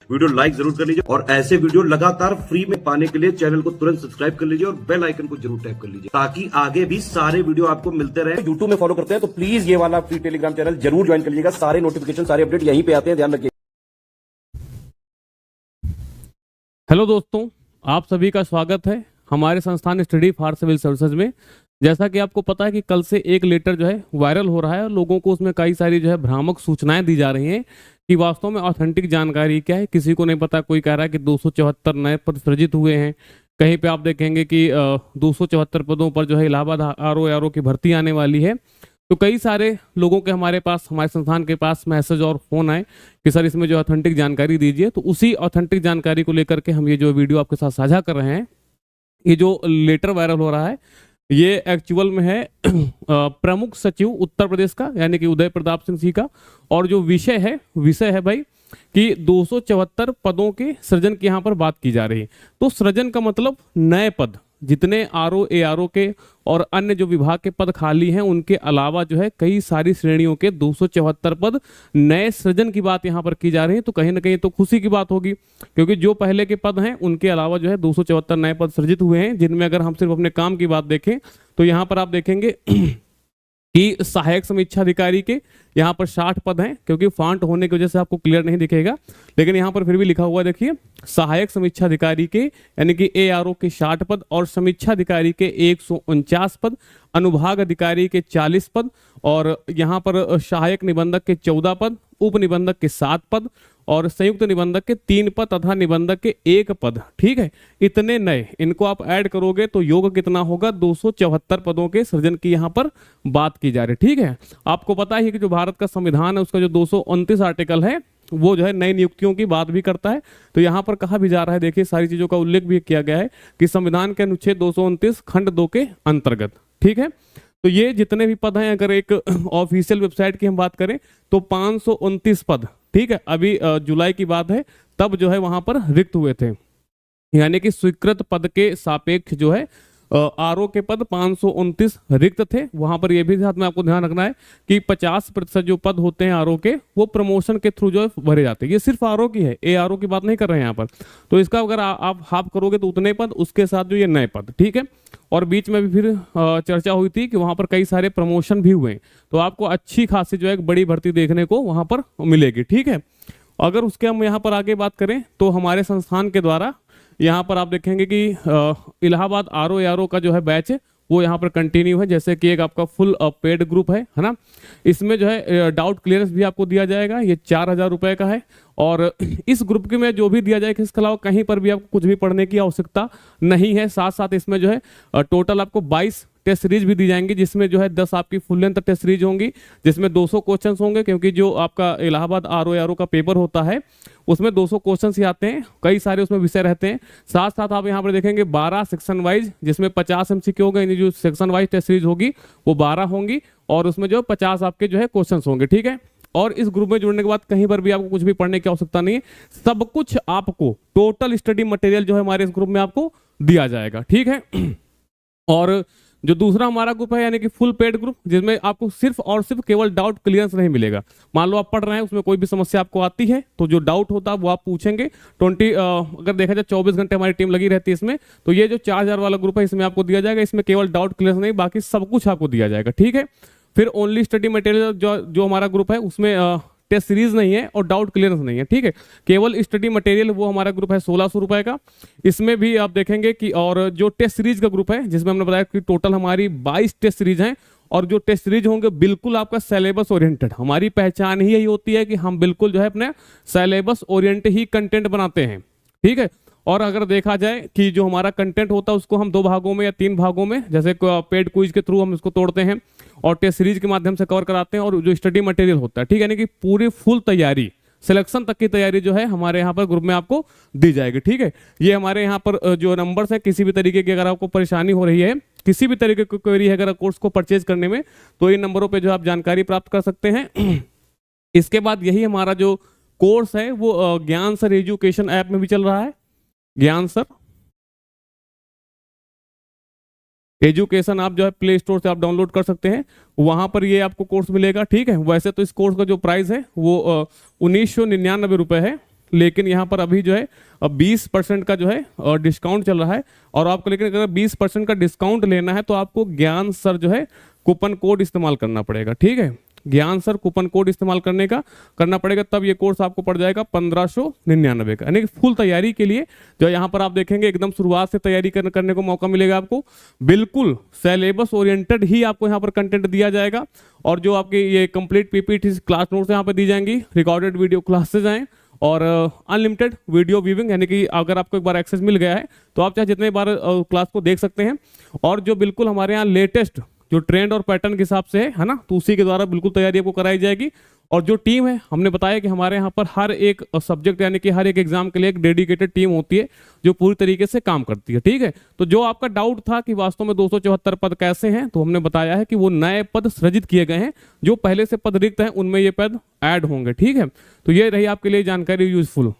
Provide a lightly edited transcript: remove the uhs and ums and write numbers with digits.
Video like जरूर कर लीजिए और ऐसे वीडियो लगातार फ्री में पाने के लिए चैनल को तुरंत सब्सक्राइब कर लीजिए और बेल आइकन को जरूर टैप कर लीजिए ताकि आगे भी सारे वीडियो आपको मिलते रहे। यूट्यूब में फॉलो करते हैं तो प्लीज ये वाला फ्री टेलीग्राम चैनल जरूर ज्वाइन कर लीजिएगा। सारे नोटिफिकेशन सारे अपडेट यहीं पे आते हैं, ध्यान रखिए। हेलो दोस्तों, आप सभी का स्वागत है हमारे संस्थान स्टडी फॉर सिविल सर्विसेज में। जैसा कि आपको पता है कि कल से एक लेटर जो है वायरल हो रहा है और लोगों को उसमें कई सारी जो है भ्रामक सूचनाएं दी जा रही हैं कि वास्तव में ऑथेंटिक जानकारी क्या है, किसी को नहीं पता। कोई कह रहा है कि 274 नए पद सृजित हुए हैं, कहीं पे आप देखेंगे कि 274 पदों पर जो है इलाहाबाद आरओ की भर्ती आने वाली है। तो कई सारे लोगों के हमारे संस्थान के पास मैसेज और फोन आए कि सर इसमें जो ऑथेंटिक जानकारी दीजिए। तो उसी ऑथेंटिक जानकारी को लेकर के हम ये जो वीडियो आपके साथ साझा कर रहे हैं। ये जो लेटर वायरल हो रहा है ये एक्चुअल में है प्रमुख सचिव उत्तर प्रदेश का, यानी कि उदय प्रताप सिंह जी का। और जो विषय है भाई कि 274 पदों के सृजन की यहाँ पर बात की जा रही है। तो सृजन का मतलब नए पद, जितने आरओ एआरओ के और अन्य जो विभाग के पद खाली हैं उनके अलावा जो है कई सारी श्रेणियों के 274 पद नए सृजन की बात यहाँ पर की जा रही है। तो कहीं ना कहीं तो खुशी की बात होगी, क्योंकि जो पहले के पद हैं उनके अलावा जो है 274 नए पद सृजित हुए हैं, जिनमें अगर हम सिर्फ अपने काम की बात देखें तो यहाँ पर आप देखेंगे कि सहायक समीक्षा अधिकारी के यहाँ पर 60 पद हैं, क्योंकि फॉन्ट होने की वजह से आपको क्लियर नहीं दिखेगा, लेकिन यहाँ पर फिर भी लिखा हुआ देखिए सहायक समीक्षा अधिकारी के यानी कि एआरओ के 60 पद और समीक्षा अधिकारी के 149 पद, अनुभाग अधिकारी के 40 पद और यहाँ पर सहायक निबंधक के 14 पद, उप निबंधक के 7 पद और संयुक्त निबंधक के 3 पद तथा निबंधक के 1 पद। ठीक है, इतने नए, इनको आप ऐड करोगे तो योग कितना होगा? 274 पदों के सृजन की यहाँ पर बात की जा रही है। ठीक है, आपको पता है कि जो भारत का संविधान है उसका जो 229 आर्टिकल है वो जो है नई नियुक्तियों की बात भी करता है। तो यहाँ पर कहा भी जा रहा है, देखिए सारी चीजों का उल्लेख भी किया गया है कि संविधान के अनुच्छेद 229 खंड 2 के अंतर्गत। ठीक है, तो ये जितने भी पद हैं, अगर एक ऑफिशियल वेबसाइट की हम बात करें तो 529 पद, ठीक है, अभी जुलाई की बात है, तब जो है वहां पर रिक्त हुए थे, यानी कि स्वीकृत पद के सापेक्ष जो है आरओ के पद 529 रिक्त थे। वहां पर यह भी साथ में आपको ध्यान रखना है कि 50% जो पद होते हैं आरओ के वो प्रमोशन के थ्रू जो है भरे जाते हैं। ये सिर्फ आरओ की है, ए आरओ की बात नहीं कर रहे हैं यहाँ पर। तो इसका अगर आप हाफ करोगे तो उतने पद, उसके साथ जो ये नए पद। ठीक है, और बीच में भी फिर चर्चा हुई थी कि वहां पर कई सारे प्रमोशन भी हुए, तो आपको अच्छी खासी जो है एक बड़ी भर्ती देखने को वहां पर मिलेगी। ठीक है, अगर उसके हम यहाँ पर आगे बात करें तो हमारे संस्थान के द्वारा यहाँ पर आप देखेंगे कि इलाहाबाद आरओ एआरओ का जो है बैच है वो यहाँ पर कंटिन्यू है। जैसे कि एक आपका फुल पेड ग्रुप है ना, इसमें जो है डाउट क्लियरेंस भी आपको दिया जाएगा, ये 4000 रुपए का है। और इस ग्रुप के में जो भी दिया जाएगा इसके अलावा कहीं पर भी आपको कुछ भी पढ़ने की आवश्यकता नहीं है। साथ साथ इसमें जो है टोटल आपको 22 टेस्ट सीरीज भी दी जाएंगी, जिसमें जो है 10 आपकी फुल लेंथ टेस्ट सीरीज होंगी, जिसमें 200 क्वेश्चंस होंगे, क्योंकि जो आपका इलाहाबाद आरओ एआरओ का पेपर होता है उसमें 200 क्वेश्चंस ही आते हैं, कई सारे उसमें विषय रहते हैं। साथ साथ आप यहाँ पर देखेंगे 12 सेक्शन वाइज, जिसमें 50 एमसीक्यू होगा, यानी जो सेक्शन वाइज टेस्ट सीरीज होगी वो 12 होंगी और उसमें जो 50 आपके जो है क्वेश्चन होंगे। ठीक है, और इस ग्रुप में जुड़ने के बाद कहीं पर भी आपको कुछ भी पढ़ने की आवश्यकता नहीं है, सब कुछ आपको टोटल स्टडी मटेरियल जो है हमारे इस ग्रुप में आपको दिया जाएगा। ठीक है, और जो दूसरा हमारा ग्रुप है यानी कि फुल पेड ग्रुप, जिसमें आपको सिर्फ और सिर्फ केवल डाउट क्लियरेंस नहीं मिलेगा। मान लो आप पढ़ रहे हैं, उसमें कोई भी समस्या आपको आती है तो जो डाउट होता है वो आप पूछेंगे। अगर देखा जाए 24 घंटे हमारी टीम लगी रहती है इसमें। तो ये जो 4000 वाला ग्रुप है इसमें आपको दिया जाएगा, इसमें केवल डाउट क्लियरेंस नहीं, बाकी सब कुछ आपको दिया जाएगा। ठीक है, फिर ओनली स्टडी मटेरियल जो हमारा ग्रुप है उसमें टेस्ट सीरीज नहीं है और डाउट क्लियरेंस नहीं है। ठीक है, केवल स्टडी मटेरियल वो हमारा ग्रुप है 1600 रुपए का। इसमें भी आप देखेंगे कि और जो टेस्ट सीरीज का ग्रुप है जिसमें हमने बताया कि टोटल हमारी 22 टेस्ट सीरीज हैं, और जो टेस्ट सीरीज होंगे बिल्कुल आपका सिलेबस ओरिएंटेड। हमारी पहचान ही यही होती है कि हम बिल्कुल जो है अपने सिलेबस ओरिएंटेड ही कंटेंट बनाते हैं। ठीक है, और अगर देखा जाए कि जो हमारा कंटेंट होता है उसको हम 2 भागों में या 3 भागों में, जैसे पेड क्विज के थ्रू हम इसको तोड़ते हैं और टेस्ट सीरीज के माध्यम से कवर कराते हैं, और जो स्टडी मटेरियल होता है, ठीक है, यानी कि पूरी फुल तैयारी, सिलेक्शन तक की तैयारी जो है हमारे यहाँ पर ग्रुप में आपको दी जाएगी। ठीक है, ये हमारे यहाँ पर जो नंबर्स है, किसी भी तरीके की अगर आपको परेशानी हो रही है, किसी भी तरीके की क्वेरी है अगर कोर्स को परचेज करने में, तो इन नंबरों पर जो आप जानकारी प्राप्त कर सकते हैं। इसके बाद यही हमारा जो कोर्स है वो ज्ञान सर एजुकेशन ऐप में भी चल रहा है। ज्ञान सर एजुकेशन आप जो है प्ले स्टोर से आप डाउनलोड कर सकते हैं, वहां पर ये आपको कोर्स मिलेगा। ठीक है, वैसे तो इस कोर्स का जो प्राइस है वो 1999 रुपए है। लेकिन यहाँ पर अभी जो है 20% का जो है डिस्काउंट चल रहा है। और आपको लेकिन अगर 20% का डिस्काउंट लेना है तो आपको ज्ञान सर जो है कूपन कोड इस्तेमाल करना पड़ेगा। ठीक है, ज्ञान सर कूपन कोड इस्तेमाल करना पड़ेगा, तब ये कोर्स आपको पड़ जाएगा 1599 का। यानी कि फुल तैयारी के लिए जो यहाँ पर आप देखेंगे एकदम शुरुआत से तैयारी करने को मौका मिलेगा आपको। बिल्कुल सिलेबस ओरिएंटेड ही आपको यहाँ पर कंटेंट दिया जाएगा। और जो आपके ये कंप्लीट पीपीटी क्लास नोट्स यहाँ पर दी जाएंगी, रिकॉर्डेड वीडियो क्लासेज आए और अनलिमिटेड वीडियो व्यूइंग, यानी कि अगर आपको एक बार एक्सेस मिल गया है तो आप चाहे जितने बार क्लास को देख सकते हैं। और जो बिल्कुल हमारे यहाँ लेटेस्ट जो ट्रेंड और पैटर्न के हिसाब से है ना, तो उसी के द्वारा बिल्कुल तैयारी आपको कराई जाएगी। और जो टीम है, हमने बताया कि हमारे यहाँ पर हर एक सब्जेक्ट यानी कि हर एक एग्जाम के लिए एक डेडिकेटेड टीम होती है जो पूरी तरीके से काम करती है। ठीक है, तो जो आपका डाउट था कि वास्तव में 274 पद कैसे हैं, तो हमने बताया है कि वो नए पद सृजित किए गए हैं। जो पहले से पद रिक्त हैं उनमें ये पद ऐड होंगे। ठीक है, तो ये रही आपके लिए जानकारी यूजफुल।